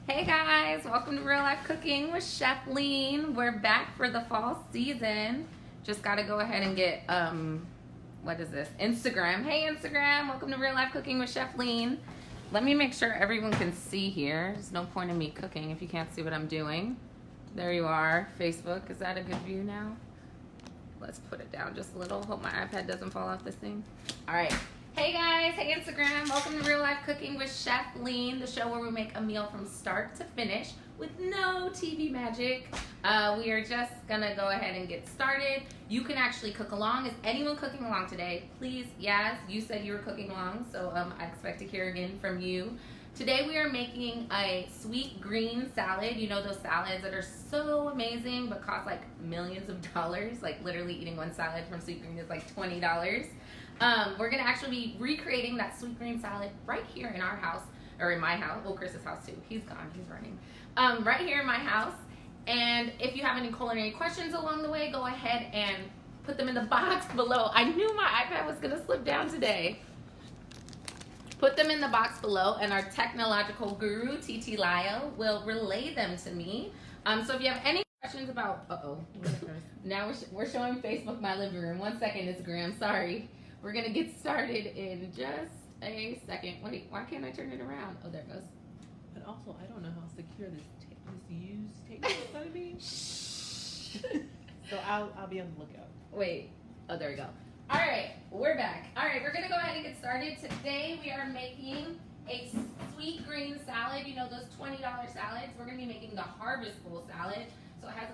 Hey guys, welcome to Real Life Cooking with Chefleen. We're back for the fall season. Just gotta go ahead and get what is this? Instagram. Hey Instagram, welcome to Real Life Cooking with Chefleen. Let me make sure everyone can see here. There's no point in me cooking if you can't see what I'm doing. There you are. Facebook, is that a good view now? Let's put it down just a little. Hope my iPad doesn't fall off this thing. All right. Hey guys, hey Instagram, welcome to Real Life Cooking with Chefleen, the show where we make a meal from start to finish with no TV magic. We are just gonna go ahead and get started. You can actually cook along. Is anyone cooking along today? Please, yes, you said you were cooking along, so I expect to hear again from you. Today we are making a sweet green salad. You know those salads that are so amazing but cost like millions of dollars? Like literally eating one salad from Sweet Green is like $20. We're gonna actually be recreating that sweet green salad right here in our house, or in my house. Oh, Chris's house too. He's gone, he's running. Right here in my house. And if you have any culinary questions along the way, go ahead and put them in the box below. I knew my iPad was gonna slip down today. Put them in the box below, and our technological guru, TT Lyle, will relay them to me. So if you have any questions about, now we're showing Facebook my living room. 1 second, Instagram, sorry. We're gonna get started in just a second. Wait, why can't I turn it around? Oh, there it goes. But also, I don't know how secure this used tape is gonna be. So I'll be on the lookout. Wait, oh, there we go. All right, we're back. All right, we're gonna go ahead and get started. Today we are making a sweet green salad. You know those $20 salads? We're gonna be making the Harvest Bowl salad. So it has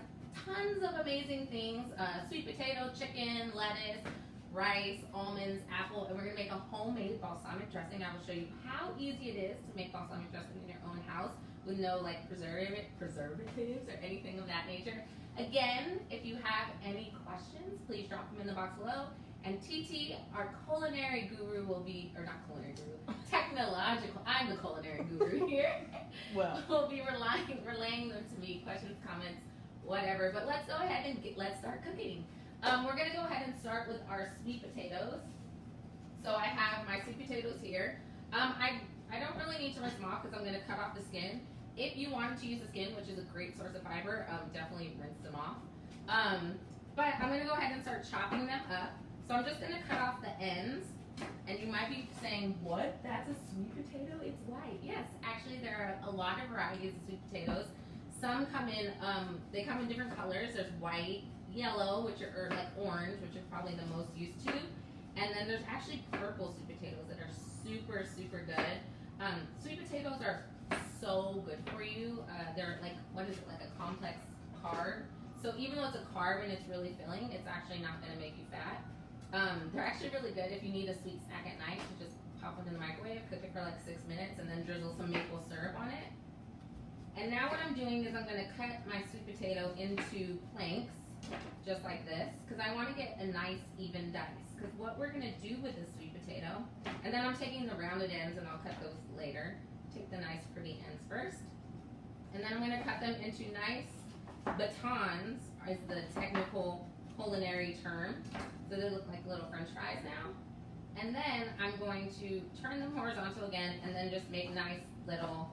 tons of amazing things: sweet potato, chicken, lettuce, rice, almonds, apple, and we're gonna make a homemade balsamic dressing. I will show you how easy it is to make balsamic dressing in your own house with no like preservatives or anything of that nature. Again, if you have any questions, please drop them in the box below. And TT, our culinary guru, will be, or not culinary guru, technological, I'm the culinary guru here. Well, We'll be relaying them to me, questions, comments, whatever. But let's go ahead and let's start cooking. We're gonna go ahead and start with our sweet potatoes. So I have my sweet potatoes here. I don't really need to rinse them off because I'm gonna cut off the skin. If you wanted to use the skin, which is a great source of fiber, definitely rinse them off. But I'm gonna go ahead and start chopping them up. So I'm just gonna cut off the ends. And you might be saying, what? That's a sweet potato? It's white. Yes, actually there are a lot of varieties of sweet potatoes. Some come in, they come in different colors. There's white, yellow, which are, or like orange, which are probably the most used to. And then there's actually purple sweet potatoes that are super, super good. Sweet potatoes are so good for you. They're like, what is it, like a complex carb. So even though it's a carb and it's really filling, it's actually not gonna make you fat. They're actually really good if you need a sweet snack at night. You just pop it in the microwave, cook it for like 6 minutes, and then drizzle some maple syrup on it. And now what I'm doing is I'm gonna cut my sweet potato into planks, just like this, because I want to get a nice even dice. Because what we're gonna do with this sweet potato, and then I'm taking the rounded ends and I'll cut those later. Take the nice pretty ends first. And then I'm gonna cut them into nice batons, is the technical culinary term. So they look like little french fries now. And then I'm going to turn them horizontal again and then just make nice little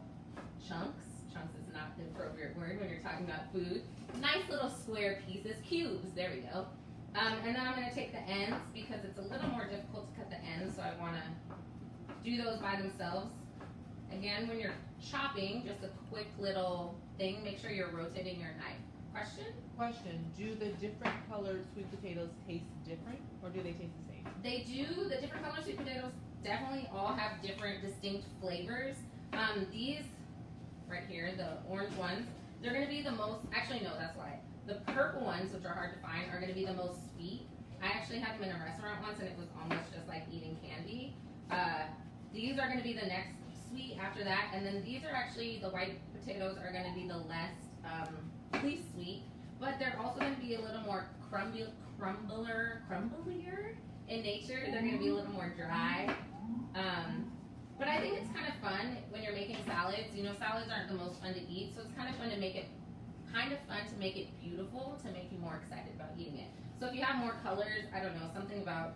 chunks. Chunks is not the appropriate word when you're talking about food. Nice little square pieces, cubes, there we go. And then I'm gonna take the ends because it's a little more difficult to cut the ends, so I wanna do those by themselves. Again, when you're chopping, just a quick little thing, make sure you're rotating your knife. Question? do the different colored sweet potatoes taste different, or do they taste the same? They do. The different colored sweet potatoes definitely all have different distinct flavors. These right here, the orange ones, they're gonna be the most, actually no, that's why. The purple ones, which are hard to find, are gonna be the most sweet. I actually had them in a restaurant once and it was almost just like eating candy. These are gonna be the next sweet after that, and then these are actually, the white potatoes are gonna be the less least sweet, but they're also gonna be a little more crumblier in nature. They're gonna be a little more dry. But I think it's kind of fun when you're making salads. You know, salads aren't the most fun to eat, so it's kind of fun to make it beautiful, to make you more excited about eating it. So if you have more colors, I don't know, something about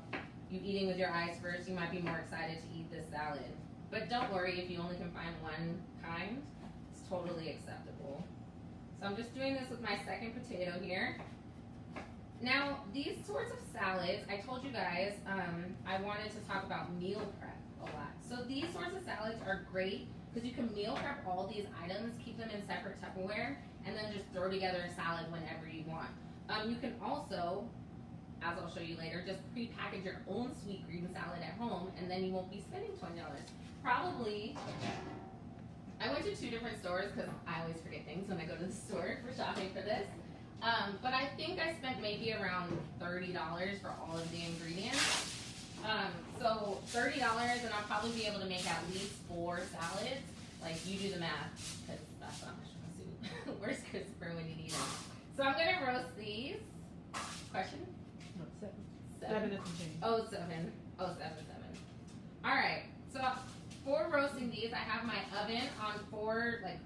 you eating with your eyes first, you might be more excited to eat this salad. But don't worry if you only can find one kind. It's totally acceptable. So I'm just doing this with my second potato here. Now, these sorts of salads, I told you guys, I wanted to talk about meal prep a lot. So these sorts of salads are great because you can meal prep all these items, keep them in separate Tupperware, and then just throw together a salad whenever you want. You can also, as I'll show you later, just pre-package your own sweet green salad at home, and then you won't be spending $20. Probably, I went to 2 different stores because I always forget things when I go to the store for shopping for this. But I think I spent maybe around $30 for all of the ingredients. So $30, and I'll probably be able to make at least 4 salads. Like, you do the math, because that's not much of a soup. Where's Christopher when you need him? So I'm gonna roast these. Question? No, 7. 7. 7 is some change. Oh, 7. Oh, 7. All right. So for roasting these, I have my oven on 4, like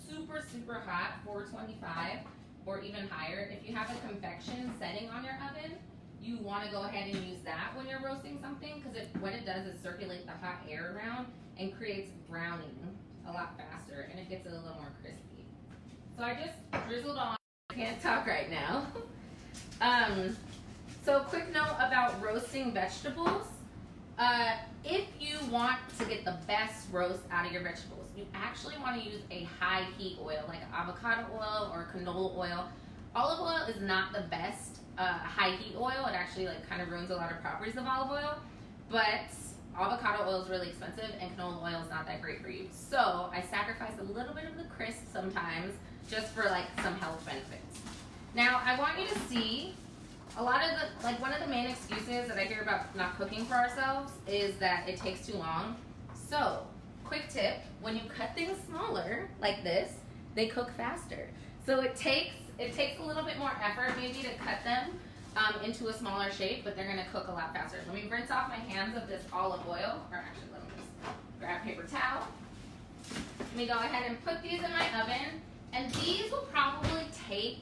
super, super hot, 425 or even higher. If you have a convection setting on your oven, you want to go ahead and use that when you're roasting something, because what it does is circulate the hot air around and creates browning a lot faster, and it gets it a little more crispy. So I just drizzled on. I can't talk right now. So quick note about roasting vegetables. If you want to get the best roast out of your vegetables, you actually want to use a high heat oil, like avocado oil or canola oil. Olive oil is not the best high heat oil. It actually like kind of ruins a lot of properties of olive oil, but avocado oil is really expensive and canola oil is not that great for you. So I sacrifice a little bit of the crisp sometimes just for like some health benefits. Now I want you to see a lot of the, like one of the main excuses that I hear about not cooking for ourselves is that it takes too long. So, quick tip, when you cut things smaller like this, they cook faster. So it takes a little bit more effort maybe to cut them into a smaller shape, but they're gonna cook a lot faster. Let me rinse off my hands of this olive oil, or actually let me just grab a paper towel. Let me go ahead and put these in my oven, and these will probably take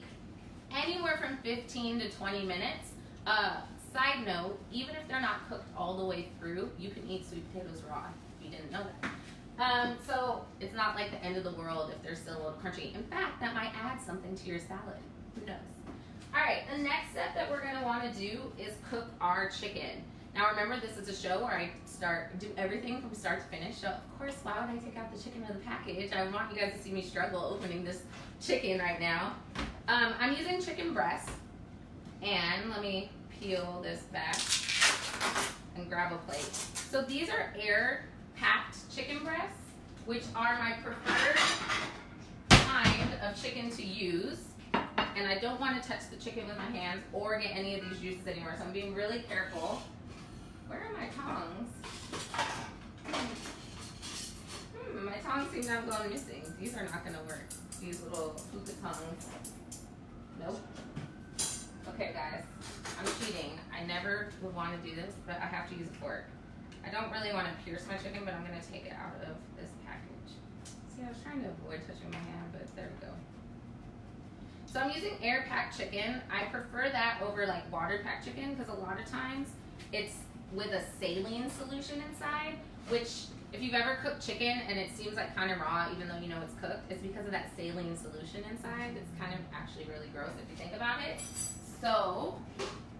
anywhere from 15 to 20 minutes. Side note, even if they're not cooked all the way through, you can eat sweet potatoes raw, if you didn't know that. So it's not like the end of the world if they're still a little crunchy. In fact, that might add something to your salad. Who knows? All right, the next step that we're gonna wanna do is cook our chicken. Now remember, this is a show where I do everything from start to finish. So of course, why would I take out the chicken out of the package? I want you guys to see me struggle opening this chicken right now. I'm using chicken breast, and let me peel this back and grab a plate. So these are air-packed chicken breasts, which are my preferred kind of chicken to use. And I don't want to touch the chicken with my hands or get any of these juices anymore, so I'm being really careful. Where are my tongs? My tongs seem to have gone missing. These are not going to work. These little hookah tongs. Nope. Okay, guys. I'm cheating. I never would want to do this, but I have to use a fork. I don't really want to pierce my chicken, but I'm going to take it out of this package. See, I was trying to avoid touching my hand, but there we go. So I'm using air-packed chicken. I prefer that over like water-packed chicken because a lot of times it's with a saline solution inside, which if you've ever cooked chicken and it seems like kind of raw even though you know it's cooked, it's because of that saline solution inside. It's kind of actually really gross if you think about it. So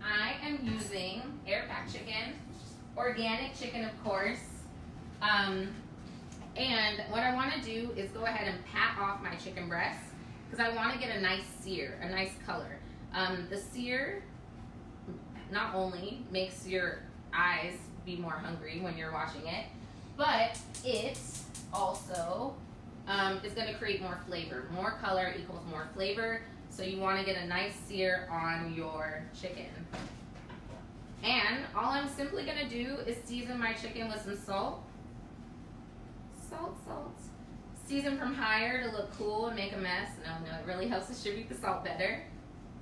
I am using air-packed chicken, organic chicken of course, and what I want to do is go ahead and pat off my chicken breast because I want to get a nice sear, a nice color. The sear not only makes your eyes be more hungry when you're watching it, but it also is going to create more flavor. More color equals more flavor, so you want to get a nice sear on your chicken. And all I'm simply going to do is season my chicken with some salt. Salt. Season from higher to look cool and make a mess. No, it really helps distribute the salt better.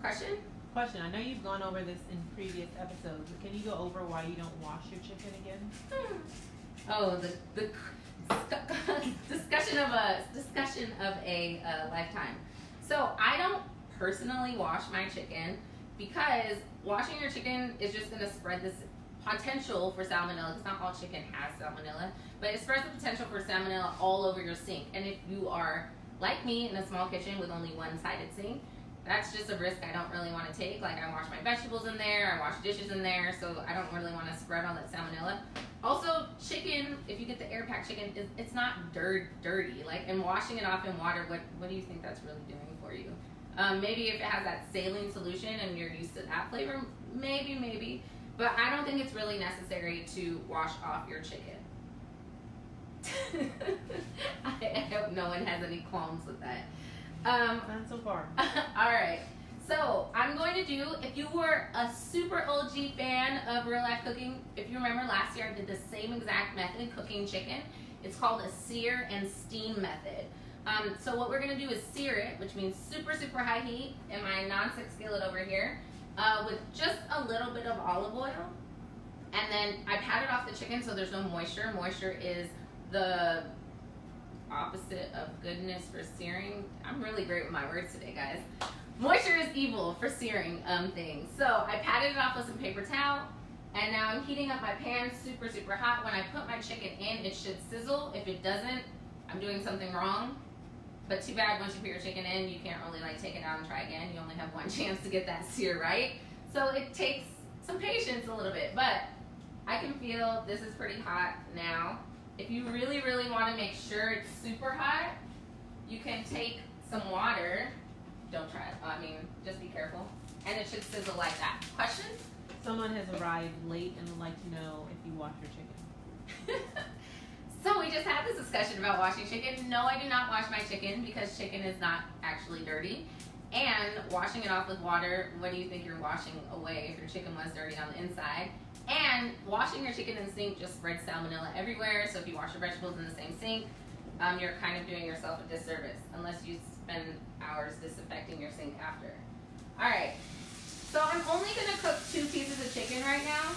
Question? I know you've gone over this in previous episodes, but can you go over why you don't wash your chicken again? Oh, the discussion of a lifetime. So I don't personally wash my chicken because washing your chicken is just going to spread this potential for salmonella, because not all chicken has salmonella, but it spreads the potential for salmonella all over your sink. And if you are like me, in a small kitchen with only one-sided sink, that's just a risk I don't really want to take. Like, I wash my vegetables in there, I wash dishes in there, so I don't really want to spread all that salmonella. Also, chicken, if you get the air-packed chicken, it's not dirty. Like, and washing it off in water, what do you think that's really doing for you? Maybe if it has that saline solution and you're used to that flavor, maybe. But I don't think it's really necessary to wash off your chicken. I hope no one has any qualms with that. Not so far. Alright, so I'm going to do, if you were a super OG fan of real life cooking, if you remember last year I did the same exact method cooking chicken. It's called a sear and steam method. So what we're going to do is sear it, which means super high heat in my non-stick skillet over here, with just a little bit of olive oil. And then I patted off the chicken so there's no moisture. Moisture is the opposite of goodness for searing. I'm really great with my words today, guys. Moisture is evil for searing things. So I patted it off with some paper towel, and now I'm heating up my pan super hot. When I put my chicken in, it should sizzle. If it doesn't, I'm doing something wrong. But too bad, once you put your chicken in, you can't really like take it out and try again. You only have one chance to get that sear right. So it takes some patience a little bit, but I can feel this is pretty hot now. If you really want to make sure it's super hot, you can take some water. Don't try it. I mean, just be careful. And it should sizzle like that. Questions? Someone has arrived late and would like to know if you wash your chicken. So we just had this discussion about washing chicken. No, I do not wash my chicken because chicken is not actually dirty. And washing it off with water, what do you think you're washing away if your chicken was dirty on the inside? And washing your chicken in the sink just spreads salmonella everywhere. So if you wash your vegetables in the same sink, you're kind of doing yourself a disservice unless you spend hours disinfecting your sink after. All right, so I'm only gonna cook 2 pieces of chicken right now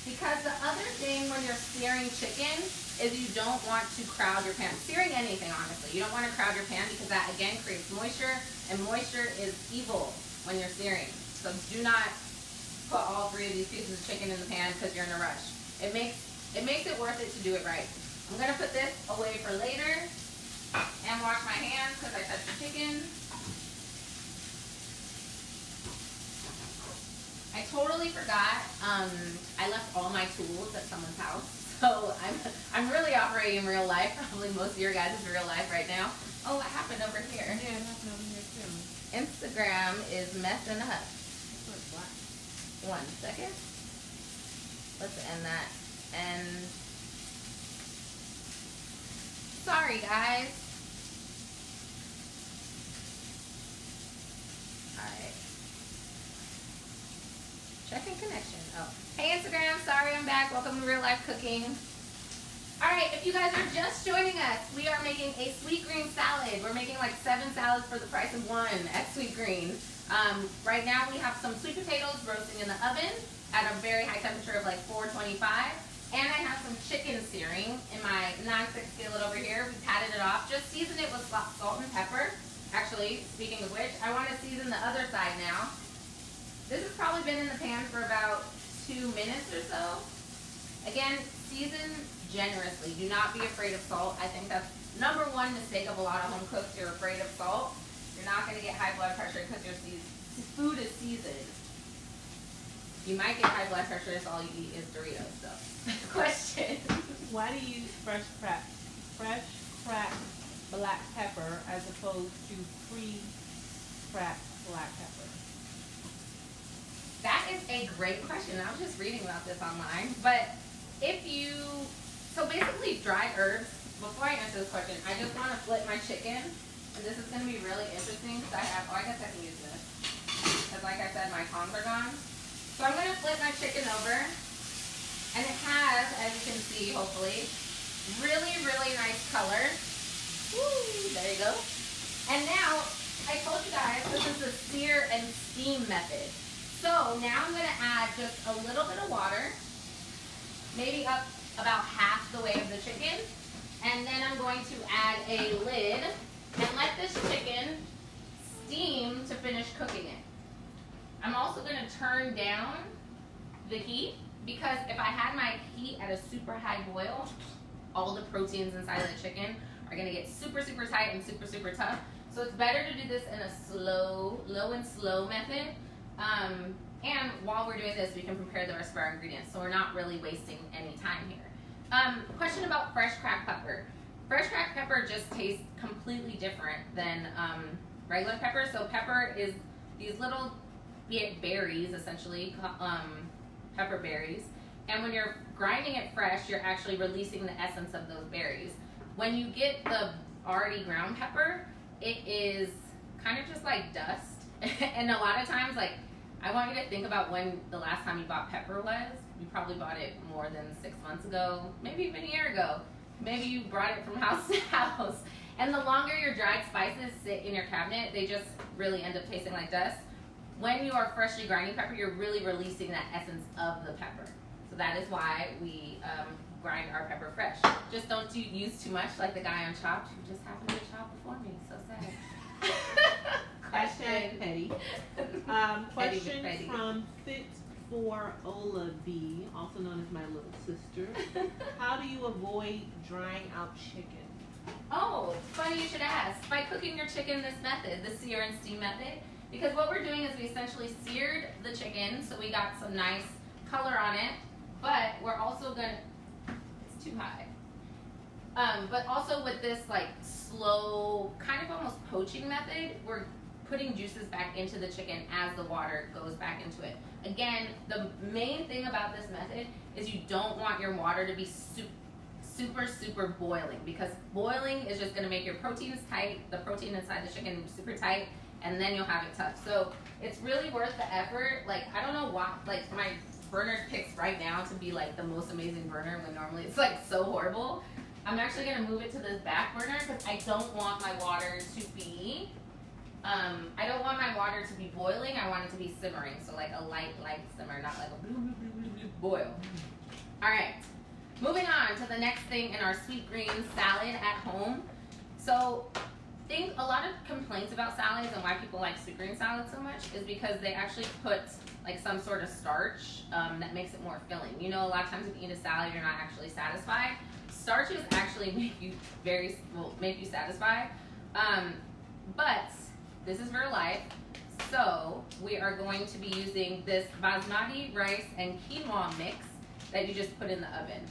because the other thing when you're searing chicken is you don't want to crowd your pan. Searing anything, honestly, you don't want to crowd your pan because that again creates moisture, and moisture is evil when you're searing. So do not put all 3 of these pieces of chicken in the pan because you're in a rush. It makes it worth it to do it right. I'm gonna put this away for later and wash my hands because I touched the chicken. I totally forgot. I left all my tools at someone's house, so I'm really operating in real life. Probably most of your guys is real life right now. Oh, what happened over here? Yeah, it happened over here too. Instagram is mess in the hut. That's black. 1 second. Let's end that. And sorry, guys. Alright. Checking connection. Oh. Hey, Instagram. Sorry, I'm back. Welcome to Real Life Cooking. Alright, if you guys are just joining us, we are making a sweet green salad. We're making like 7 salads for the price of 1 at Sweet Green. Right now we have some sweet potatoes roasting in the oven at a very high temperature of like 425. And I have some chicken searing in my non-stick skillet over here. We patted it off. Just season it with salt and pepper. Actually, speaking of which, I want to season the other side now. This has probably been in the pan for about 2 minutes or so. Again, season generously. Do not be afraid of salt. I think that's number 1 mistake of a lot of home cooks. You're afraid of salt. You're not going to get high blood pressure because your food is seasoned. You might get high blood pressure if all you eat is Doritos, so. Question. Why do you use fresh cracked black pepper as opposed to pre-cracked black pepper? That is a great question. I was just reading about this online. But if you, so basically dried herbs, before I answer this question, I just want to flip my chicken. And this is going to be really interesting because I have, I guess I can use this. Because like I said, my tongs are gone. So I'm going to flip my chicken over. And it has, as you can see, hopefully, really nice color. Woo, there you go. And now, I told you guys, this is the sear and steam method. So now I'm going to add just a little bit of water, maybe up about half the weight of the chicken. And then I'm going to add a lid and let this chicken steam to finish cooking it. I'm also going to turn down the heat because if I had my heat at a super high boil, all the proteins inside of the chicken are gonna get super, super tight and super, super tough. So it's better to do this in a slow, low and slow method. And while we're doing this, we can prepare the rest of our ingredients, so we're not really wasting any time here. Question about fresh cracked pepper. Fresh cracked pepper just tastes completely different than regular pepper. So pepper is these little berries, essentially, pepper berries. And when you're grinding it fresh, you're actually releasing the essence of those berries. When you get the already ground pepper, it is kind of just like dust. And a lot of times, like, I want you to think about when the last time you bought pepper was. You probably bought it more than 6 months ago, maybe even a year ago. Maybe you brought it from house to house. And the longer your dried spices sit in your cabinet, they just really end up tasting like dust. When you are freshly grinding pepper, you're really releasing that essence of the pepper. So that is why we grind our pepper fresh. Just don't use too much like the guy on Chopped who just happened to get chopped before me. So sad. Hashtag petty. Question petty. from Fit for Ola B, also known as my little sister. How do you avoid drying out chicken? Oh, funny you should ask. By cooking your chicken this method, the sear and steam method. Because what we're doing is we essentially seared the chicken, so we got some nice color on it. But we're also gonna, it's too high. But also with this like slow, kind of almost poaching method, we're putting juices back into the chicken as the water goes back into it. Again, the main thing about this method is you don't want your water to be super, super boiling, because boiling is just gonna make your proteins tight, the protein inside the chicken super tight, and then you'll have it tough. So it's really worth the effort. Like, I don't know why, like my burner picks right now to be like the most amazing burner when normally it's like so horrible. I'm actually gonna move it to this back burner because I don't want my water to be boiling. I want it to be simmering, so like a light simmer, not like a boil. All right, moving on to the next thing in our sweet green salad at home. So a lot of complaints about salads and why people like sweet green salad so much is because they actually put like some sort of starch that makes it more filling. You know, a lot of times if you eat a salad, you're not actually satisfied. Starches actually make you satisfied, but this is real life. So we are going to be using this basmati rice and quinoa mix that you just put in the oven.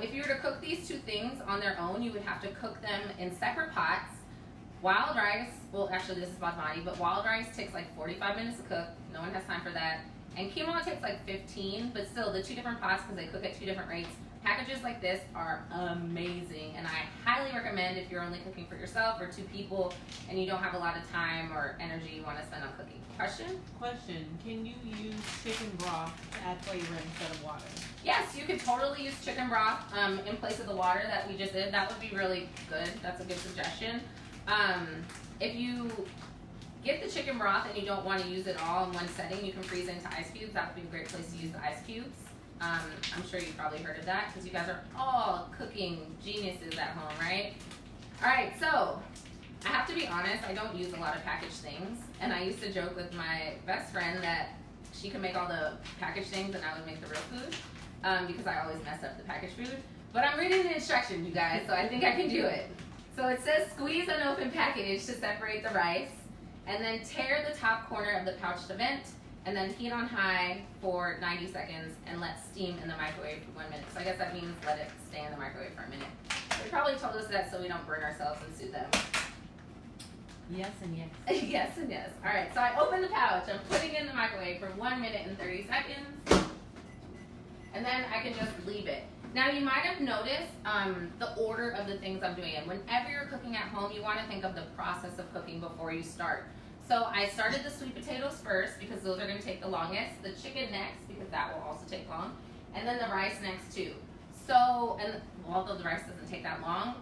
If you were to cook these two things on their own, you would have to cook them in separate pots. Wild rice, well actually this is basmati, but wild rice takes like 45 minutes to cook. No one has time for that. And quinoa takes like 15, but still the two different pots, because they cook at two different rates. Packages like this are amazing, and I highly recommend if you're only cooking for yourself or two people and you don't have a lot of time or energy you want to spend on cooking. Question? Can you use chicken broth to add flavor instead of water? Yes, you could totally use chicken broth in place of the water that we just did. That would be really good. That's a good suggestion. If you get the chicken broth and you don't want to use it all in one setting, you can freeze it into ice cubes. That would be a great place to use the ice cubes. I'm sure you've probably heard of that because you guys are all cooking geniuses at home, right? All right, so I have to be honest, I don't use a lot of packaged things, and I used to joke with my best friend that she could make all the packaged things and I would make the real food because I always mess up the packaged food. But I'm reading the instructions, you guys, so I think I can do it. So it says squeeze an open package to separate the rice, and then tear the top corner of the pouch to vent, and then heat on high for 90 seconds and let steam in the microwave for 1 minute. So I guess that means let it stay in the microwave for a minute. They probably told us that so we don't burn ourselves and sue them. Yes and yes. Yes and yes. All right, so I open the pouch. I'm putting it in the microwave for 1 minute and 30 seconds. And then I can just leave it. Now you might have noticed the order of the things I'm doing. And whenever you're cooking at home, you want to think of the process of cooking before you start. So I started the sweet potatoes first because those are going to take the longest. The chicken next because that will also take long. And then the rice next too. So, and although the rice doesn't take that long,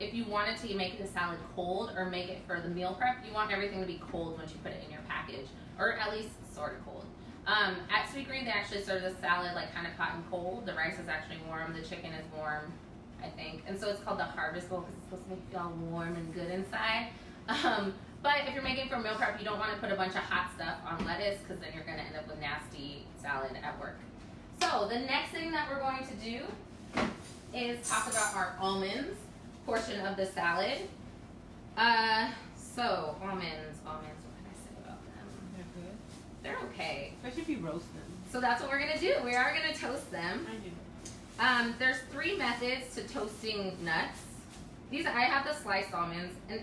if you wanted to make the salad cold or make it for the meal prep, you want everything to be cold once you put it in your package, or at least sort of cold. At Sweet Green, they actually serve the salad like kind of hot and cold. The rice is actually warm. The chicken is warm, I think. And so it's called the Harvest Bowl because it's supposed to make you all warm and good inside. But if you're making for meal prep, you don't want to put a bunch of hot stuff on lettuce because then you're going to end up with nasty salad at work. So the next thing that we're going to do is talk about our almonds. Of portion of the salad. So almonds, what can I say about them? They're good. They're okay. Especially if you roast them. So that's what we're gonna do. We are gonna toast them. I do. There's 3 methods to toasting nuts. I have the sliced almonds, and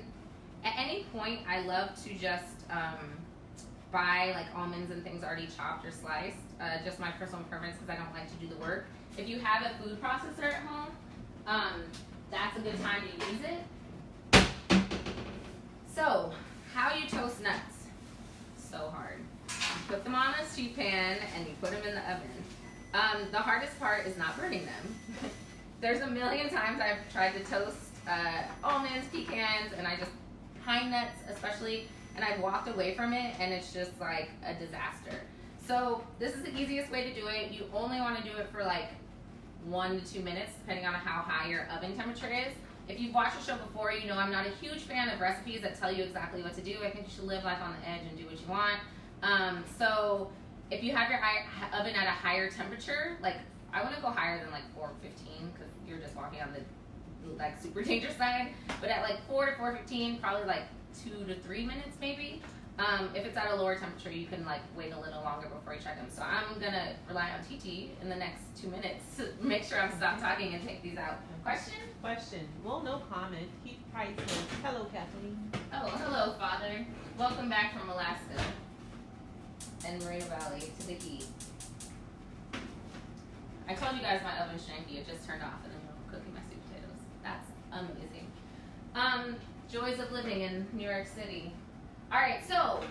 at any point I love to just buy like almonds and things already chopped or sliced. Just my personal preference because I don't like to do the work. If you have a food processor at home, that's a good time to use it. So, how you toast nuts? So hard. You put them on a sheet pan and you put them in the oven. The hardest part is not burning them. There's a million times I've tried to toast almonds, pecans, and pine nuts especially, and I've walked away from it and it's just like a disaster. So this is the easiest way to do it. You only want to do it for like 1 to 2 minutes, depending on how high your oven temperature is. If you've watched the show before, you know I'm not a huge fan of recipes that tell you exactly what to do. I think you should live life on the edge and do what you want. So if you have your oven at a higher temperature, like I want to go higher than like 415 because you're just walking on the like super dangerous side. But at like 4 to 415, probably like 2 to 3 minutes maybe. If it's at a lower temperature, you can like wait a little longer before you check them. So I'm gonna rely on TT in the next 2 minutes to make sure I'm stopped talking and take these out. Question? Well, no comment. Keith Price says, hello, Kathleen. Oh, hello, Father. Welcome back from Alaska and Moreno Valley to the heat. I told you guys my oven's janky. It just turned off and I'm cooking my sweet potatoes. That's amazing. Joys of living in New York City. Alright, so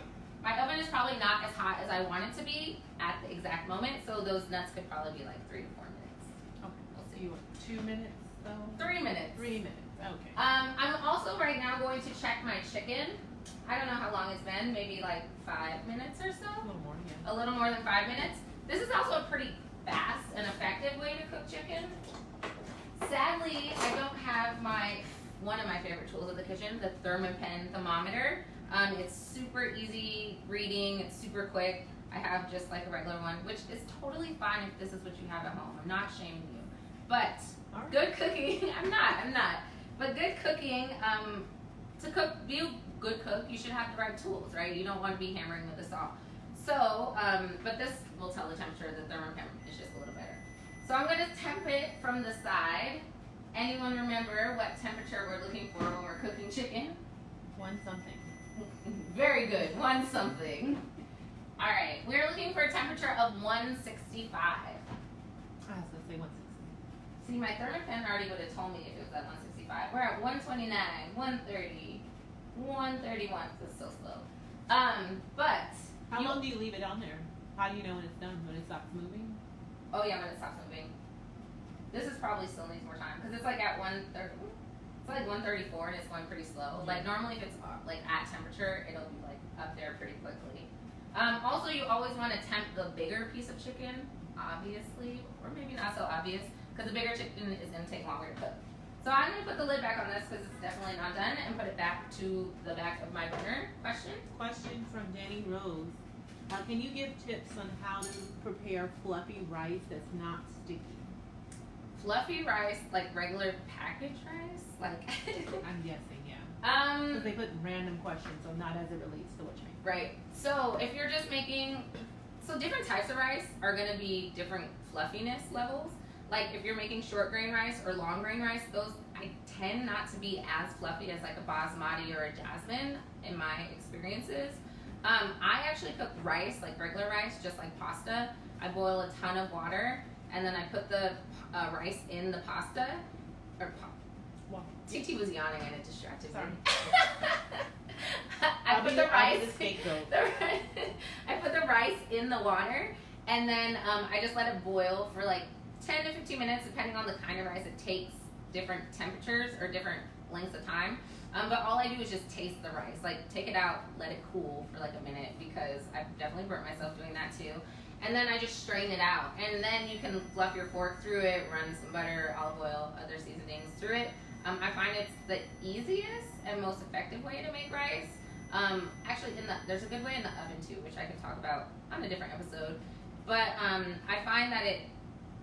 my oven is probably not as hot as I want it to be at the exact moment, so those nuts could probably be like 3 to 4 minutes. Okay. We'll So see. you want 2 minutes though? 3 minutes. 3 minutes. Okay. I'm also right now going to check my chicken. I don't know how long it's been, maybe like 5 minutes or so. A little more, yeah. A little more than 5 minutes. This is also a pretty fast and effective way to cook chicken. Sadly, I don't have one of my favorite tools of the kitchen, the Thermopen thermometer. It's super easy reading, it's super quick. I have just like a regular one, which is totally fine if this is what you have at home. I'm not shaming you. But good cooking, I'm not. But good cooking, be a good cook, you should have the right tools, right? You don't want to be hammering with a saw. So, but this will tell the temperature. The Thermopen is just a little better. So I'm going to temp it from the side. Anyone remember what temperature we're looking for when we're cooking chicken? 1 something. Very good, 1 something. All right, we're looking for a temperature of 165. I was going to say 160. See, my Thermopen already would have told me if it was at 165. We're at 129, 130, 131. This is so slow. But how long do you leave it on there? How do you know when it's done? When it stops moving? Oh yeah, when it stops moving. This is probably still needs more time because it's like at 130. It's like 134 and it's going pretty slow. Like normally if it's like at temperature, it'll be like up there pretty quickly. Also, you always want to temp the bigger piece of chicken, obviously, or maybe not so obvious, because the bigger chicken is going to take longer to cook. So I'm going to put the lid back on this because it's definitely not done and put it back to the back of my burner. Question from Danny Rose. Can you give tips on how to prepare fluffy rice that's not sticky? Fluffy rice, like regular packaged rice? Like I'm guessing, yeah. Because they put random questions, so not as it relates to what you make. Right. So if you're just making, so different types of rice are going to be different fluffiness levels. Like if you're making short grain rice or long grain rice, those I tend not to be as fluffy as like a basmati or a jasmine in my experiences. I actually cook rice, like regular rice, just like pasta. I boil a ton of water and then I put the rice in the pasta. TT was yawning and it distracted me. I put the rice in the water and then I just let it boil for like 10 to 15 minutes depending on the kind of rice. It takes different temperatures or different lengths of time. But all I do is just taste the rice. Like take it out, let it cool for like a minute because I've definitely burnt myself doing that too. And then I just strain it out. And then you can fluff your fork through it, run some butter, olive oil, other seasonings through it. I find it's the easiest and most effective way to make rice. Actually, there's a good way in the oven too, which I can talk about on a different episode. But I find that it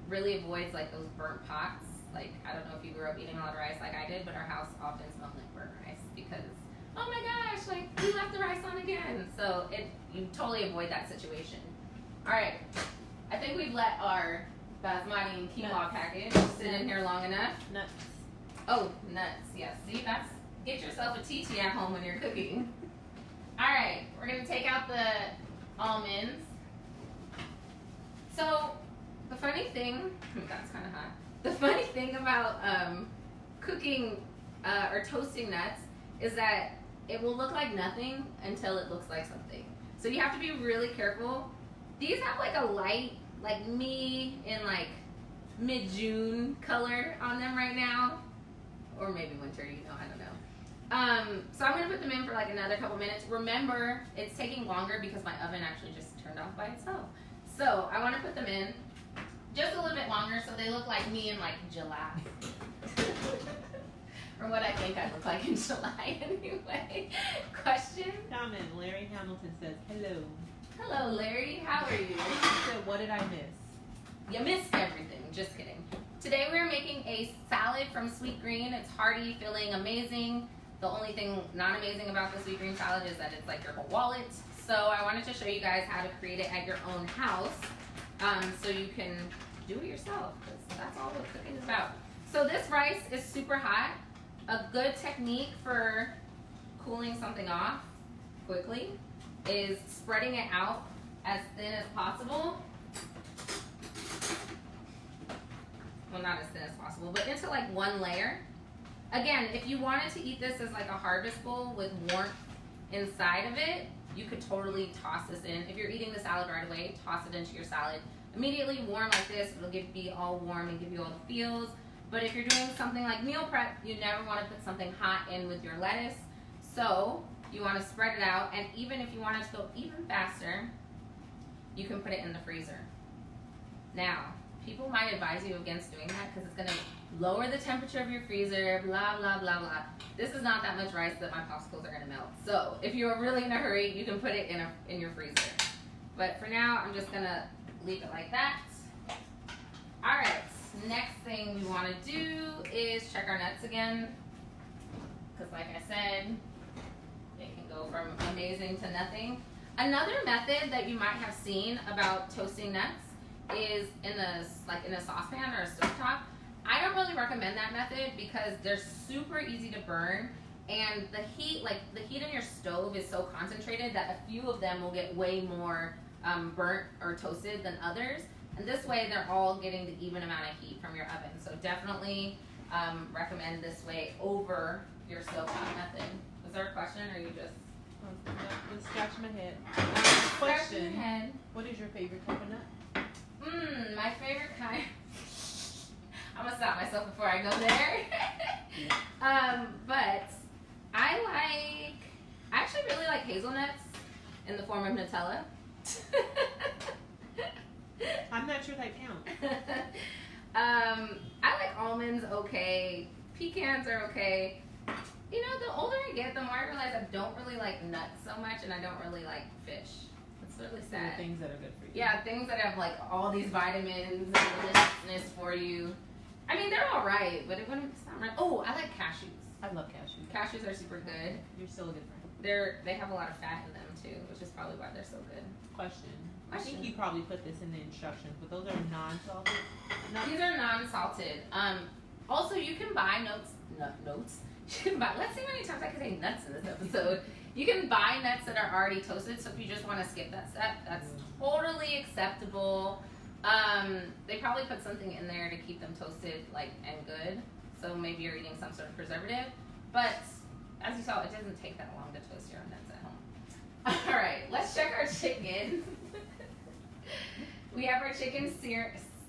really avoids like those burnt pots Like, I don't know if you grew up eating a lot of rice like I did, but our house often smelled like burnt rice because, oh my gosh, like we left the rice on again. So you totally avoid that situation. All right, I think we've let our basmati and quinoa package sit in here long enough. Nuts. Oh, nuts, yes. See, get yourself a TT at home when you're cooking. All right, we're gonna take out the almonds. So, the funny thing, that's kind of hot. The funny thing about cooking or toasting nuts is that it will look like nothing until it looks like something. So you have to be really careful. These have like a light, like me in like mid-June color on them right now. Or maybe winter, you know, I don't know. So I'm gonna put them in for like another couple minutes. Remember, it's taking longer because my oven actually just turned off by itself. So I wanna put them in just a little bit longer so they look like me in like July. Or what I think I look like in July anyway. Question? Comment. Larry Hamilton says, hello. Hello, Larry. How are you? He said, what did I miss? You missed everything. Just kidding. Today we're making a salad from Sweet Green. It's hearty, filling, amazing. The only thing not amazing about the Sweet Green salad is that it's like your whole wallet. So I wanted to show you guys how to create it at your own house. So you can do it yourself, because that's all what cooking is about. So this rice is super hot. A good technique for cooling something off quickly is spreading it out as thin as possible. Well, not as thin as possible, but into like one layer. Again, if you wanted to eat this as like a harvest bowl with warmth inside of it, you could totally toss this in. If you're eating the salad right away, toss it into your salad. Immediately warm like this, it'll be all warm and give you all the feels. But if you're doing something like meal prep, you never want to put something hot in with your lettuce. So you want to spread it out, and even if you want it to go even faster, you can put it in the freezer. Now, people might advise you against doing that because it's going to lower the temperature of your freezer, blah, blah, blah, blah. This is not that much rice that my popsicles are going to melt. So if you're really in a hurry, you can put it in your freezer. But for now, I'm just going to leave it like that. All right, next thing we want to do is check our nuts again. Because like I said, it can go from amazing to nothing. Another method that you might have seen about toasting nuts is in a saucepan or a stovetop. I don't really recommend that method because they're super easy to burn, and the heat in your stove is so concentrated that a few of them will get way more burnt or toasted than others. And this way they're all getting the even amount of heat from your oven. So definitely recommend this way over your stovetop method. Was there a question or you just? Just scratch my head. Question. What is your favorite type of nut? My favorite kind. I'm gonna stop myself before I go there. But I actually really like hazelnuts in the form of Nutella. I'm not sure that counts. I like almonds okay. Pecans are okay. You know, the older I get, the more I realize I don't really like nuts so much, and I don't really like fish. It's really sad. Things that are good for you. Yeah, things that have like all these vitamins and deliciousness for you. I mean, they're all right, but it wouldn't sound right. Oh, I like cashews. I love cashews. Cashews are super good. You're still a good friend. They have a lot of fat in them too, which is probably why they're so good. Question. I think you probably put this in the instructions, but those are non-salted nuts? These are non-salted. Also, you can buy notes. You can buy. Let's see how many times I can say nuts in this episode. You can buy nuts that are already toasted. So if you just want to skip that step, that's totally acceptable. They probably put something in there to keep them toasted and good. So maybe you're eating some sort of preservative. But as you saw, it doesn't take that long to toast your own nuts at home. All right, let's check our chicken. We have our chicken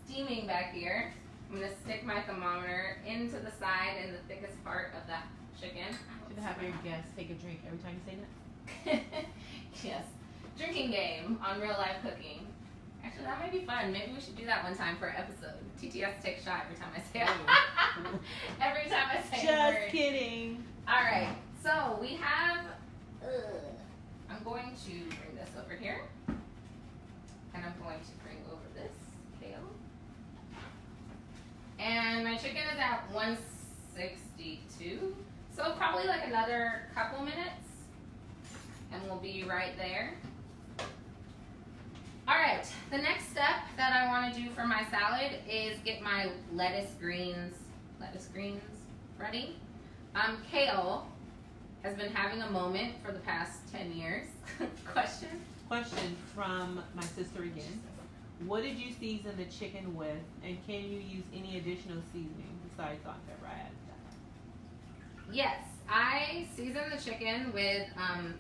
steaming back here. I'm gonna stick my thermometer into the side in the thickest part of the chicken. Should have your guests take a drink every time you say that? Yes. Drinking game on real life cooking. Actually, that might be fun. Maybe we should do that one time for an episode. TTS take a shot every time I say it. Every time I say it. Just kidding. All right. So we have. I'm going to bring this over here, and I'm going to bring over this kale. And my chicken is at 162. So probably like another couple minutes, and we'll be right there. All right, the next step that I want to do for my salad is get my lettuce greens ready. Kale has been having a moment for the past 10 years. Question from my sister again. What did you season the chicken with, and can you use any additional seasoning besides salt and pepper? I added that. Yes, I season the chicken with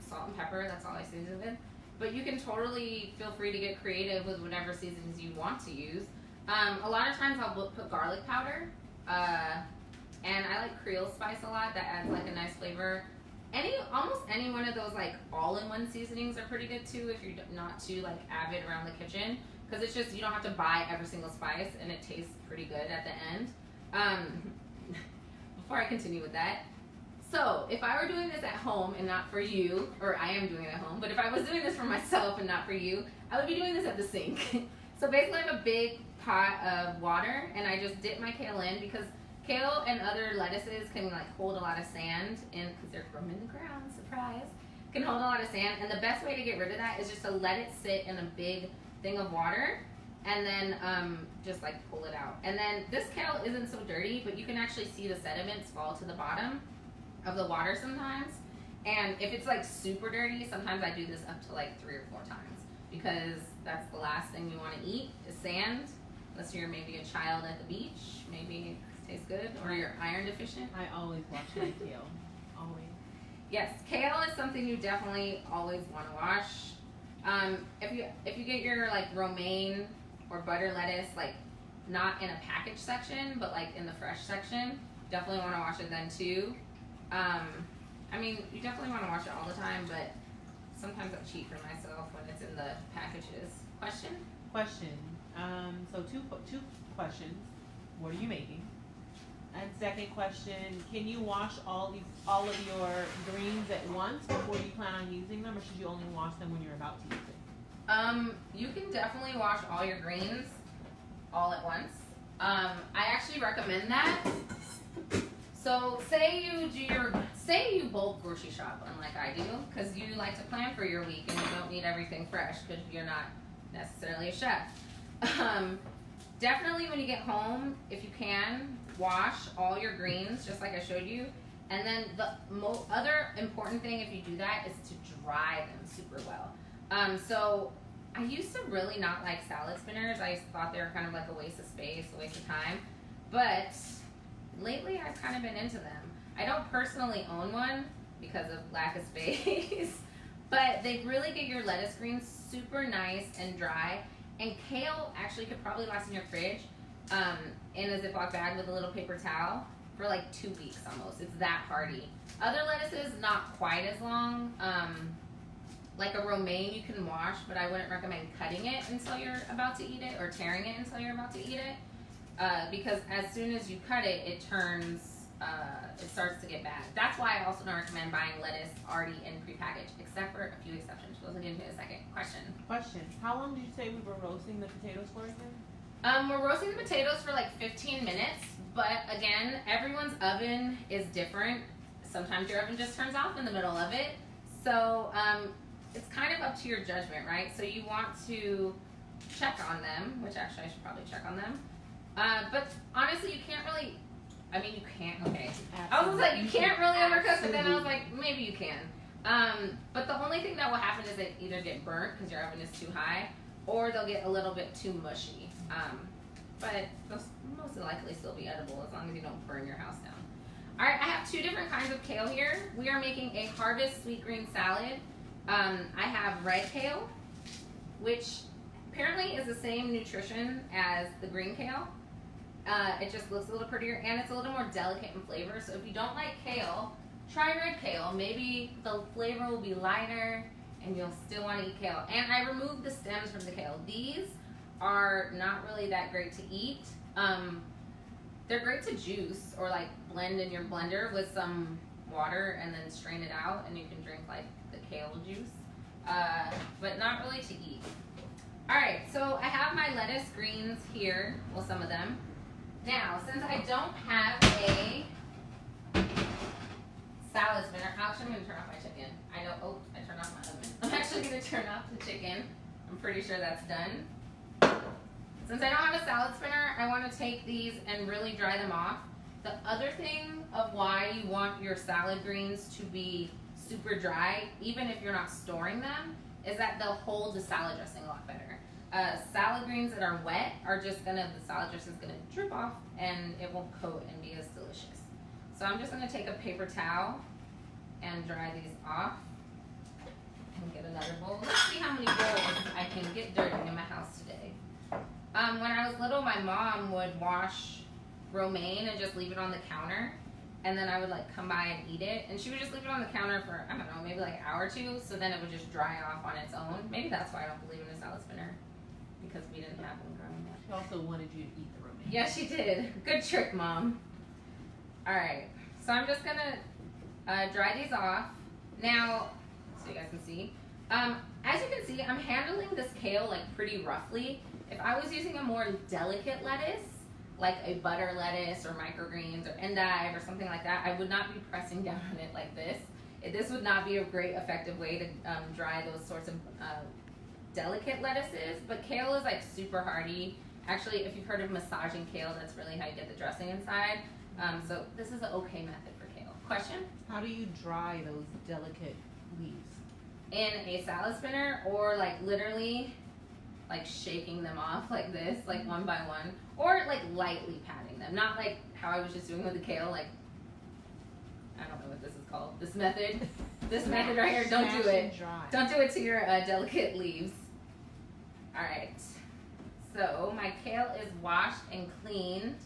salt and pepper. That's all I season it with. But you can totally feel free to get creative with whatever seasonings you want to use. A lot of times I'll put garlic powder, and I like Creole spice a lot. That adds like a nice flavor. Almost any one of those like all-in-one seasonings are pretty good too if you're not too like avid around the kitchen, because it's just you don't have to buy every single spice and it tastes pretty good at the end. Before I continue with that, so if I were doing this at home and not for you, or I am doing it at home, but if I was doing this for myself and not for you, I would be doing this at the sink. So basically I have a big pot of water and I just dip my kale in, because kale and other lettuces can like hold a lot of sand in, because they're from in the ground, surprise, can hold a lot of sand, and the best way to get rid of that is just to let it sit in a big thing of water and then just like pull it out. And then this kale isn't so dirty, but you can actually see the sediments fall to the bottom of the water sometimes. And if it's like super dirty, sometimes I do this up to like 3 or 4 times, because that's the last thing you want to eat is sand, unless you're maybe a child at the beach, maybe it tastes good, or you're iron deficient. I always wash my kale, always. Yes, kale is something you definitely always want to wash. If you get your like romaine or butter lettuce, like not in a packaged section, but like in the fresh section, definitely want to wash it then too. I mean, you definitely want to wash it all the time, but sometimes I cheat for myself when it's in the packages. Question? So two questions. What are you making? And second question, can you wash all of your greens at once before you plan on using them, or should you only wash them when you're about to use it? You can definitely wash all your greens all at once. I actually recommend that. So say you bulk grocery shop, unlike I do, because you like to plan for your week and you don't need everything fresh because you're not necessarily a chef. Definitely when you get home, if you can, wash all your greens just like I showed you. And then the other important thing if you do that is to dry them super well. So I used to really not like salad spinners. I thought they were kind of like a waste of space, a waste of time. But lately I've kind of been into them. I don't personally own one because of lack of space, but they really get your lettuce greens super nice and dry. And kale actually could probably last in your fridge in a Ziploc bag with a little paper towel for like 2 weeks almost. It's that hardy. Other lettuces, not quite as long. Like a romaine you can wash, but I wouldn't recommend cutting it until you're about to eat it, or tearing it until you're about to eat it. Because as soon as you cut it, it starts to get bad. That's why I also don't recommend buying lettuce already in prepackaged, except for a few exceptions. We'll get into it in a second. Question. How long did you say we were roasting the potatoes for again? We're roasting the potatoes for like 15 minutes, but again, everyone's oven is different. Sometimes your oven just turns off in the middle of it. So it's kind of up to your judgment, right? So you want to check on them, which actually I should probably check on them. But honestly, you can't really, you can't, okay. I was like, you can't really overcook, but then I was like, maybe you can. But the only thing that will happen is they either get burnt because your oven is too high, or they'll get a little bit too mushy. But they'll most likely still be edible as long as you don't burn your house down. All right, I have 2 different kinds of kale here. We are making a harvest sweet green salad. I have red kale, which apparently is the same nutrition as the green kale. It just looks a little prettier and it's a little more delicate in flavor. So if you don't like kale, try red kale. Maybe the flavor will be lighter and you'll still want to eat kale. And I removed the stems from the kale. These are not really that great to eat. They're great to juice or like blend in your blender with some water and then strain it out and you can drink like the kale juice, but not really to eat. All right, so I have my lettuce greens here, well, some of them. Now, since I don't have a salad spinner, actually I'm gonna turn off my chicken. I know, oh, I turned off my oven. I'm actually gonna turn off the chicken. I'm pretty sure that's done. Since I don't have a salad spinner, I wanna take these and really dry them off. The other thing of why you want your salad greens to be super dry, even if you're not storing them, is that they'll hold the salad dressing a lot better. Salad greens that are wet are just the salad dressing is gonna drip off and it won't coat and be as delicious. So I'm just gonna take a paper towel and dry these off and get another bowl. Let's see how many bowls I can get dirty in my house today. When I was little, my mom would wash romaine and just leave it on the counter, and then I would like come by and eat it, and she would just leave it on the counter for, I don't know, maybe like an hour or two, so then it would just dry off on its own. Maybe that's why I don't believe in a salad spinner, because we didn't have one growing up. She also wanted you to eat the romaine. Yeah, she did. Good trick, Mom. Alright, so I'm just gonna dry these off. Now, so you guys can see. As you can see, I'm handling this kale like pretty roughly. If I was using a more delicate lettuce, like a butter lettuce or microgreens or endive or something like that, I would not be pressing down on it like this. This would not be a great effective way to dry those sorts of delicate lettuces, but kale is like super hardy. Actually, if you've heard of massaging kale, that's really how you get the dressing inside. So this is an okay method for kale. Question? How do you dry those delicate leaves? In a salad spinner, or like literally like shaking them off like this, like one by one, or like lightly patting them, not like how I was just doing with the kale, like I don't know what this is called, this method right here. Don't do it, don't do it to your delicate leaves. Alright, so my kale is washed and cleaned.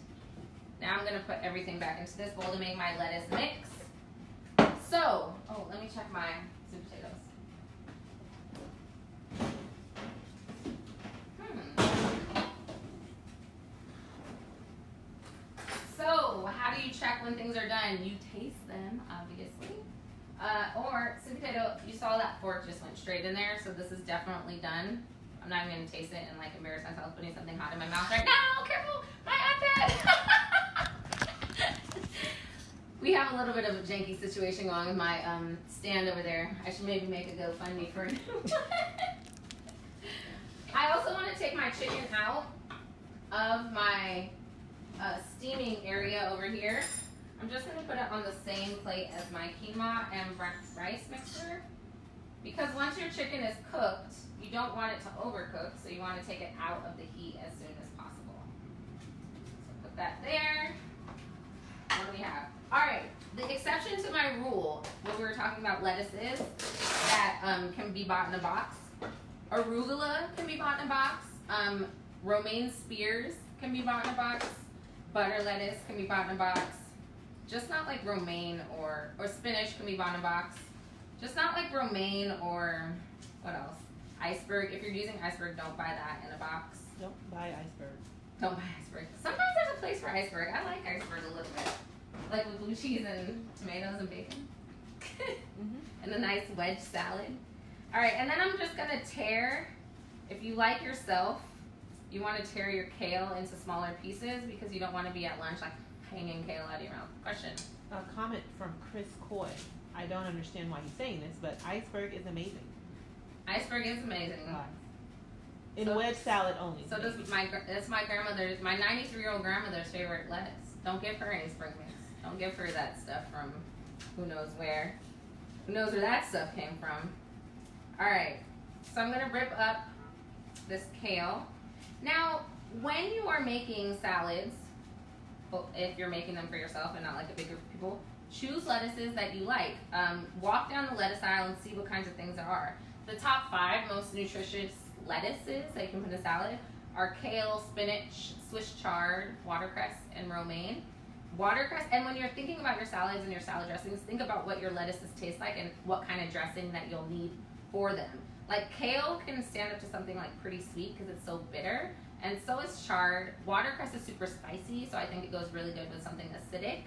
Now I'm gonna put everything back into this bowl to make my lettuce mix. So, oh, let me check my sweet potatoes. So, how do you check when things are done? You taste them, obviously. Or, sweet potato, you saw that fork just went straight in there, so this is definitely done. I'm not even going to taste it and like embarrass myself putting something hot in my mouth right now. Careful, my iPad! We have a little bit of a janky situation going on with my stand over there. I should maybe make a GoFundMe for it. I also want to take my chicken out of my steaming area over here. I'm just going to put it on the same plate as my quinoa and rice mixture. Because once your chicken is cooked, you don't want it to overcook, so you want to take it out of the heat as soon as possible. So put that there. What do we have? Alright, the exception to my rule, when we were talking about lettuces that can be bought in a box, arugula can be bought in a box, romaine spears can be bought in a box, butter lettuce can be bought in a box, just not like romaine or spinach can be bought in a box, just not like romaine or, what else? Iceberg. If you're using iceberg, don't buy that in a box. Don't buy iceberg. Don't buy iceberg. Sometimes there's a place for iceberg. I like iceberg a little bit. Like with blue cheese and tomatoes and bacon. And a nice wedge salad. Alright, and then I'm just going to tear, if you like yourself, you want to tear your kale into smaller pieces because you don't want to be at lunch like hanging kale out of your mouth. Question? A comment from Chris Coy. I don't understand why he's saying this, but iceberg is amazing. Iceberg is amazing. In wedge salad only. So that's my grandmother's, my 93-year-old grandmother's favorite lettuce. Don't give her iceberg mix. Don't give her that stuff from who knows where. Who knows where that stuff came from. Alright, so I'm going to rip up this kale. Now, when you are making salads, if you're making them for yourself and not like a big group of people, choose lettuces that you like. Walk down the lettuce aisle and see what kinds of things there are. The top 5 most nutritious lettuces that you can put in a salad are kale, spinach, Swiss chard, watercress, and romaine. Watercress, and when you're thinking about your salads and your salad dressings, think about what your lettuces taste like and what kind of dressing that you'll need for them. Like kale can stand up to something like pretty sweet because it's so bitter, and so is chard. Watercress is super spicy, so I think it goes really good with something acidic.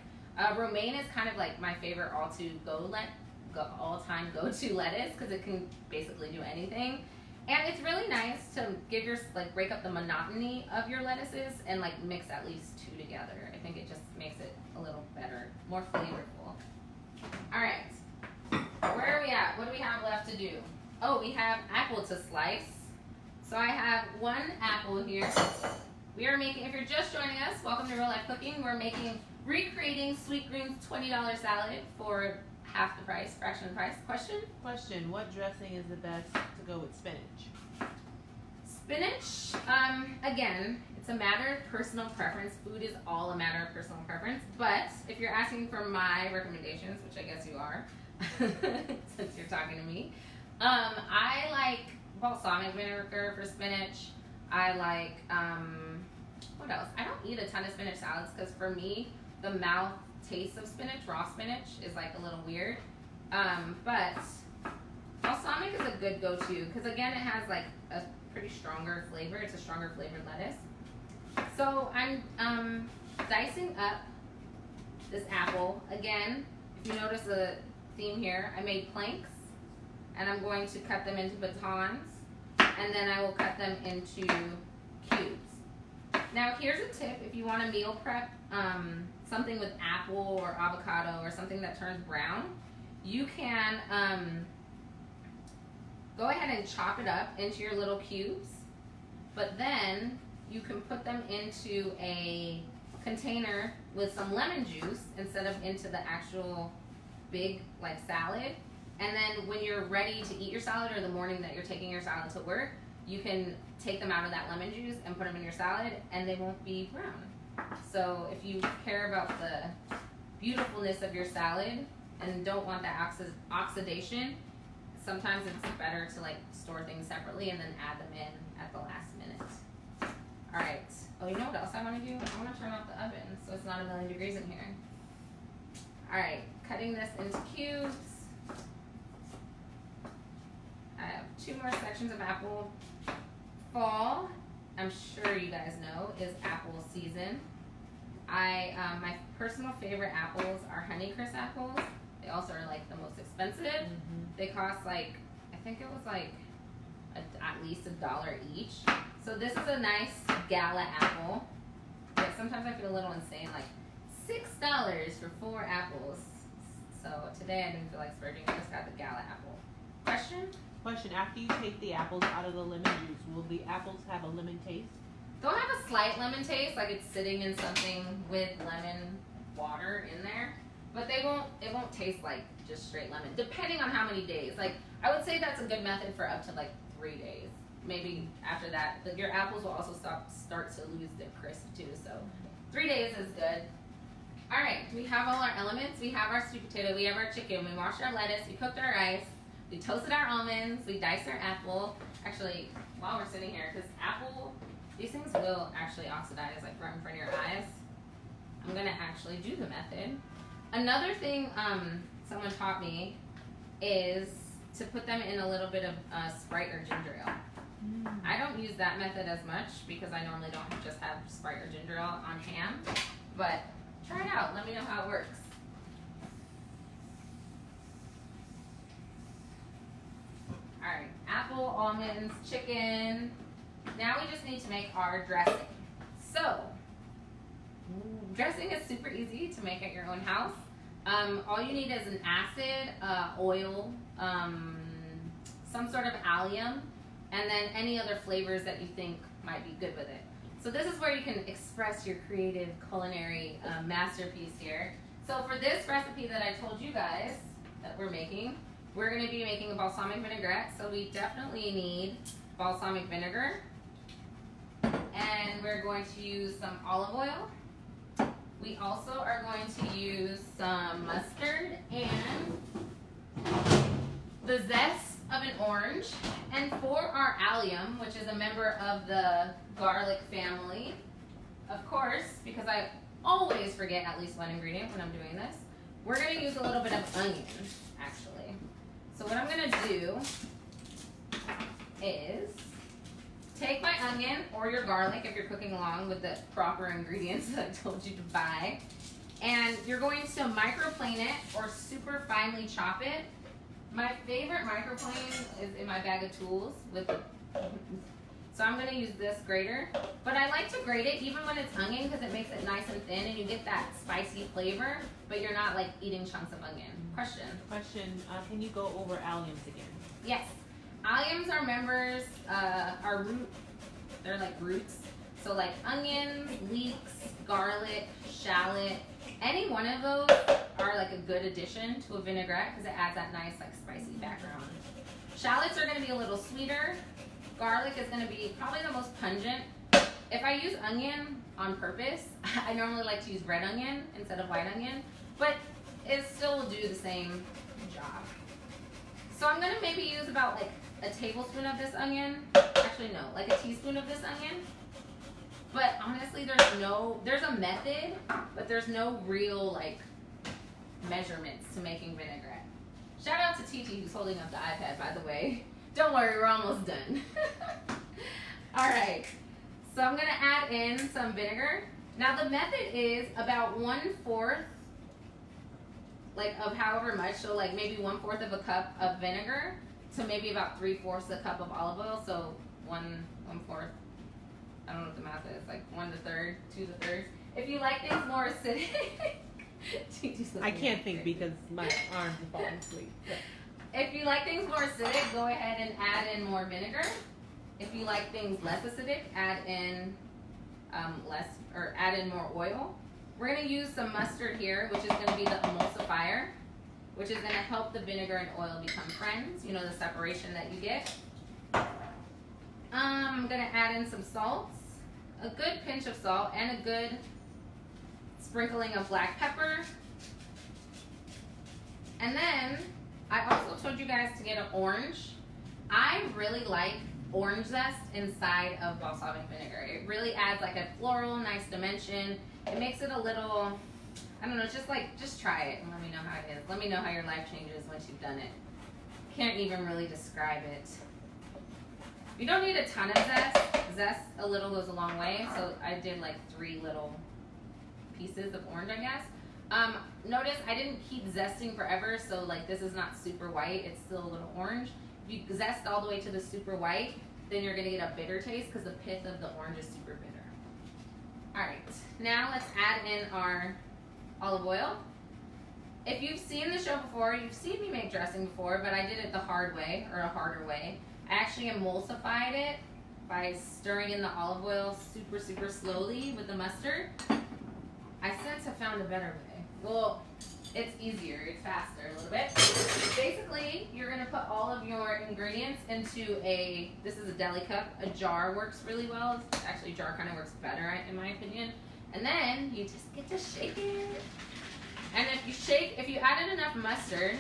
Romaine is kind of like my favorite all-time go-to lettuce because it can basically do anything. And it's really nice to give your, like, break up the monotony of your lettuces and like mix at least two together. I think it just makes it a little better, more flavorful. All right, where are we at? What do we have left to do? Oh, we have apple to slice. So I have one apple here. We are making, if you're just joining us, welcome to Real Life Cooking. We're recreating Sweet Green's $20 salad for half the price, fraction of the price. Question? What dressing is the best to go with spinach? Spinach, again, it's a matter of personal preference. Food is all a matter of personal preference. But if you're asking for my recommendations, which I guess you are, since you're talking to me, I like balsamic vinegar for spinach. I like, what else? I don't eat a ton of spinach salads because for me, the mouth taste of spinach, raw spinach, is like a little weird. But balsamic is a good go-to because again, it has like a pretty stronger flavor. It's a stronger flavored lettuce. So I'm dicing up this apple. Again, if you notice the theme here, I made planks and I'm going to cut them into batons and then I will cut them into cubes. Now here's a tip if you want to meal prep something with apple or avocado or something that turns brown. You can go ahead and chop it up into your little cubes, but then you can put them into a container with some lemon juice instead of into the actual big like salad. And then when you're ready to eat your salad or the morning that you're taking your salad to work, you can take them out of that lemon juice and put them in your salad and they won't be brown. So if you care about the beautifulness of your salad and don't want that oxidation, sometimes it's better to like store things separately and then add them in at the last minute. All right. Oh, you know what else I want to do? I want to turn off the oven so it's not 1,000,000 degrees in here. All right, cutting this into cubes. I have 2 more sections of apple. Fall, I'm sure you guys know, is apple season. My personal favorite apples are Honeycrisp apples. They also are like the most expensive. Mm-hmm. They cost like, I think it was like at least $1 each. So this is a nice gala apple. But sometimes I feel a little insane, like $6 for 4 apples. So today I didn't feel like splurging. I just got the gala apple. Question, after you take the apples out of the lemon juice, will the apples have a lemon taste? They'll have a slight lemon taste, like it's sitting in something with lemon water in there. But it won't taste like just straight lemon, depending on how many days. Like, I would say that's a good method for up to like 3 days. Maybe after that, your apples will also start to lose their crisp too. So 3 days is good. All right, we have all our elements. We have our sweet potato, we have our chicken, we washed our lettuce, we cooked our rice, we toasted our almonds, we diced our apple. Actually, while we're sitting here, because apple, these things will actually oxidize like right in front of your eyes. I'm gonna actually do the method. Another thing someone taught me is to put them in a little bit of Sprite or ginger ale. I don't use that method as much because I normally don't just have Sprite or ginger ale on hand, but try it out. Let me know how it works. All right, apple, almonds, chicken. Now we just need to make our dressing. So, dressing is super easy to make at your own house. All you need is an acid, oil, some sort of allium, and then any other flavors that you think might be good with it. So this is where you can express your creative culinary masterpiece here. So for this recipe that I told you guys that we're making, we're going to be making a balsamic vinaigrette. So we definitely need balsamic vinegar. And we're going to use some olive oil. We also are going to use some mustard and the zest of an orange. And for our allium, which is a member of the garlic family, of course, because I always forget at least one ingredient when I'm doing this, we're going to use a little bit of onion, actually. So what I'm going to do is take my onion or your garlic if you're cooking along with the proper ingredients that I told you to buy, and you're going to microplane it or super finely chop it My favorite microplane is in my bag of tools with the, so I'm gonna use this grater. But I like to grate it even when it's onion because it makes it nice and thin and you get that spicy flavor, but you're not like eating chunks of onion. Question. Can you go over alliums again? Yes. Alliums are members, are root, they're like roots. So like onions, leeks, garlic, shallot, any one of those are like a good addition to a vinaigrette because it adds that nice like spicy background. Shallots are gonna be a little sweeter. Garlic is gonna be probably the most pungent. If I use onion on purpose, I normally like to use red onion instead of white onion, but it still will do the same job. So I'm gonna maybe use about like a tablespoon of this onion. Actually no, like a teaspoon of this onion. But honestly, there's a method, but there's no real like measurements to making vinaigrette. Shout out to Titi who's holding up the iPad, by the way. Don't worry, we're almost done. All right, so I'm gonna add in some vinegar. Now the method is about 1/4, like of however much, so like maybe 1/4 of a cup of vinegar to maybe about 3/4 a cup of olive oil. So 1/4. I don't know what the math is, like 1/3, 2/3. If you like things more acidic, I can't think because my arms are falling asleep. If you like things more acidic, go ahead and add in more vinegar. If you like things less acidic, add in add in more oil. We're gonna use some mustard here, which is gonna be the emulsifier, which is gonna help the vinegar and oil become friends. You know, the separation that you get. I'm gonna add in some salts, a good pinch of salt, and a good sprinkling of black pepper. And then I also told you guys to get an orange. I really like orange zest inside of balsamic vinegar. It really adds like a floral, nice dimension. It makes it a little, I don't know, just try it and let me know how it is. Let me know how your life changes once you've done it. Can't even really describe it. You don't need a ton of zest. Zest, a little goes a long way. So I did like 3 little pieces of orange, I guess. Notice I didn't keep zesting forever, so like this is not super white. It's still a little orange. If you zest all the way to the super white, then you're gonna get a bitter taste because the pith of the orange is super bitter. All right, now let's add in our olive oil. If you've seen the show before, you've seen me make dressing before, but I did it the hard way, or a harder way. I actually emulsified it by stirring in the olive oil super, super slowly with the mustard. I since have found a better way. Well, it's easier, it's faster a little bit. Basically, you're gonna put all of your ingredients into this is a deli cup. A jar works really well. Actually, a jar kind of works better in my opinion. And then you just get to shake it. And if you added enough mustard,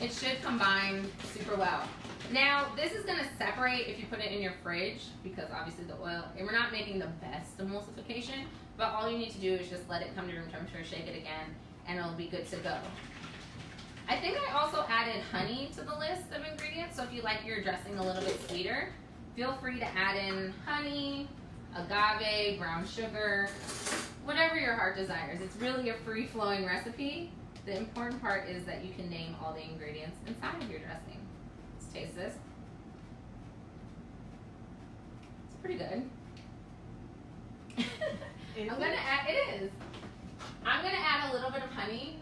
it should combine super well. Now, this is gonna separate if you put it in your fridge because obviously the oil, and we're not making the best emulsification, but all you need to do is just let it come to room temperature, shake it again, and it'll be good to go. I think I also added honey to the list of ingredients, so if you like your dressing a little bit sweeter, feel free to add in honey, agave, brown sugar, whatever your heart desires. It's really a free-flowing recipe. The important part is that you can name all the ingredients inside of your dressing. Let's taste this. It's pretty good. I'm gonna add a little bit of honey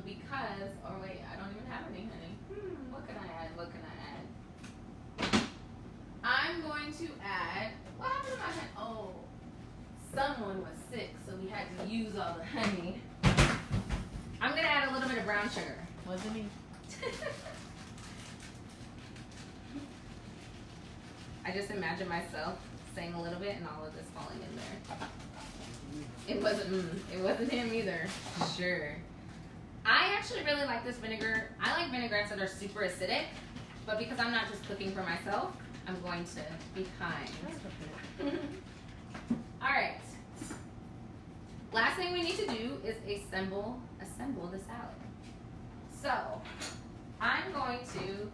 because, oh wait, I don't even have any honey. What can I add? I'm going to add, what happened to my honey? Oh, someone was sick, so we had to use all the honey. I'm gonna add a little bit of brown sugar. Wasn't me. I just imagine myself saying a little bit and all of this falling in there. It wasn't him either. Sure. I actually really like this vinegar. I like vinaigrettes that are super acidic, but because I'm not just cooking for myself, I'm going to be kind. All right. Last thing we need to do is assemble the salad. So, I'm going to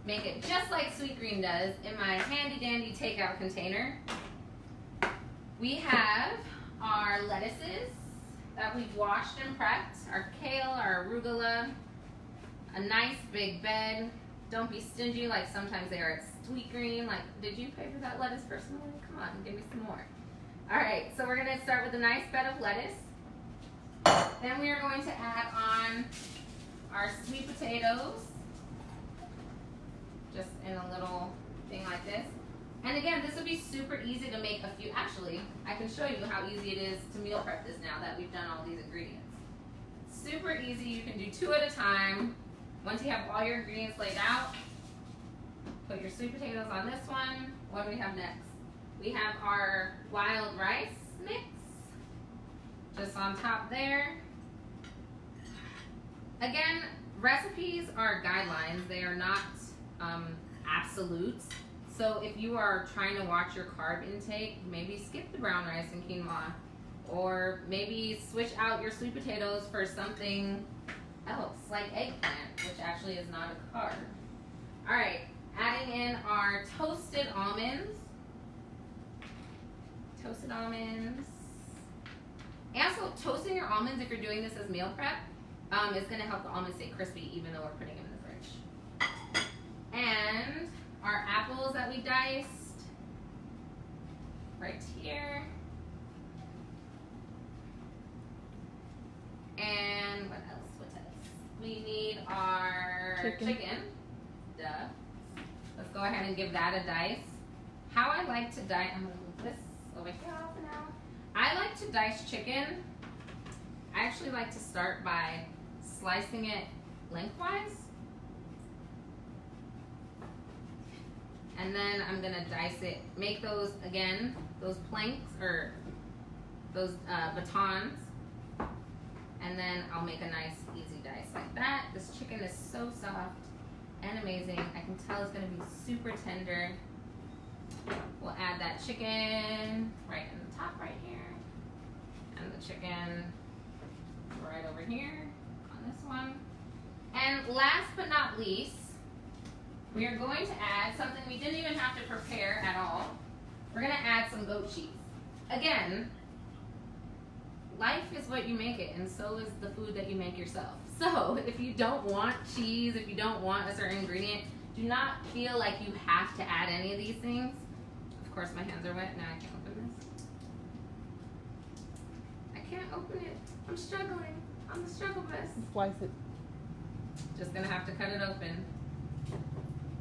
make it just like Sweet Green does in my handy dandy takeout container. We have our lettuces that we've washed and prepped, our kale, our arugula. a nice big bed. Don't be stingy like sometimes they are at Sweet Green. Like, did you pay for that lettuce personally? Come on, give me some more. All right, so we're gonna start with a nice bed of lettuce. Then we are going to add on our sweet potatoes, just in a little thing like this. And again, this would be super easy to make a few. Actually, I can show you how easy it is to meal prep this now that we've done all these ingredients. Super easy, you can do 2 at a time. Once you have all your ingredients laid out, put your sweet potatoes on this one. What do we have next? We have our wild rice mix, just on top there. Again, recipes are guidelines. They are not absolutes. So if you are trying to watch your carb intake, maybe skip the brown rice and quinoa, or maybe switch out your sweet potatoes for something else, like eggplant, which actually is not a carb. All right, adding in our toasted almonds. Toasted almonds. And so toasting your almonds, if you're doing this as meal prep, is gonna help the almonds stay crispy even though we're putting them in the fridge. And our apples that we diced, right here. And what else? We need our chicken. Duh. Let's go ahead and give that a dice. How I like to dice, I'm gonna move this over here for now. I like to dice chicken. I actually like to start by slicing it lengthwise. And then I'm gonna dice it, make those, again, those planks, or those batons. And then I'll make a nice easy dice like that. This chicken is so soft and amazing. I can tell it's gonna be super tender. We'll add that chicken right in the top right here. And the chicken right over here on this one. And last but not least, we are going to add something we didn't even have to prepare at all. We're gonna add some goat cheese. Again, life is what you make it, and so is the food that you make yourself. So if you don't want cheese, if you don't want a certain ingredient, do not feel like you have to add any of these things. Of course, my hands are wet. Now I can't open this. I can't open it. I'm struggling. I'm the struggle bus. Slice it. Just gonna have to cut it open.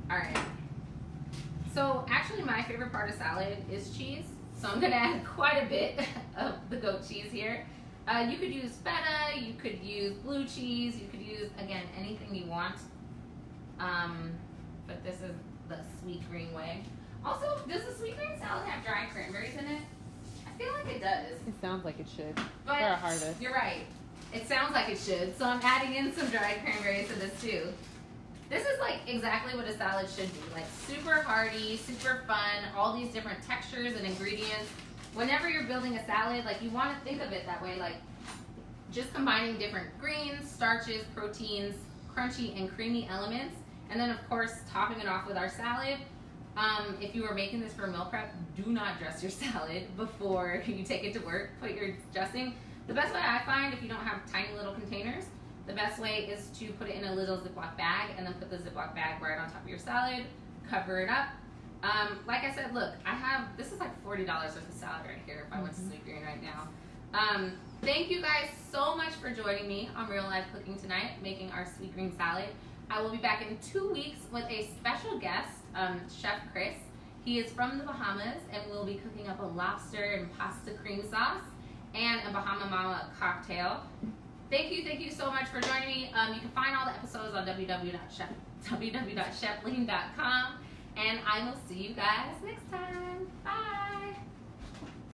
All right. So actually my favorite part of salad is cheese. So I'm gonna add quite a bit of the goat cheese here. You could use feta, you could use blue cheese, you could use, again, anything you want. But this is the sweet green way. Also, does the sweet green salad have dried cranberries in it? I feel like it does. It sounds like it should. But for a harvest. You're right. It sounds like it should. So I'm adding in some dried cranberries to this too. This is like exactly what a salad should be. Like super hearty, super fun, all these different textures and ingredients. Whenever you're building a salad, like you want to think of it that way, like just combining different greens, starches, proteins, crunchy and creamy elements. And then of course, topping it off with our salad. If you are making this for meal prep, do not dress your salad before you take it to work. Put your dressing. The best way I find, if you don't have tiny little containers, the best way is to put it in a little Ziploc bag and then put the Ziploc bag right on top of your salad, cover it up. Like I said, look, this is like $40 worth of salad right here if I went to Sweet Green right now. Thank you guys so much for joining me on Real Life Cooking tonight, making our Sweet Green Salad. I will be back in 2 weeks with a special guest, Chef Chris. He is from the Bahamas and we'll be cooking up a lobster and pasta cream sauce and a Bahama Mama cocktail. Thank you so much for joining me. You can find all the episodes on www.chefleen.com, and I will see you guys next time. Bye.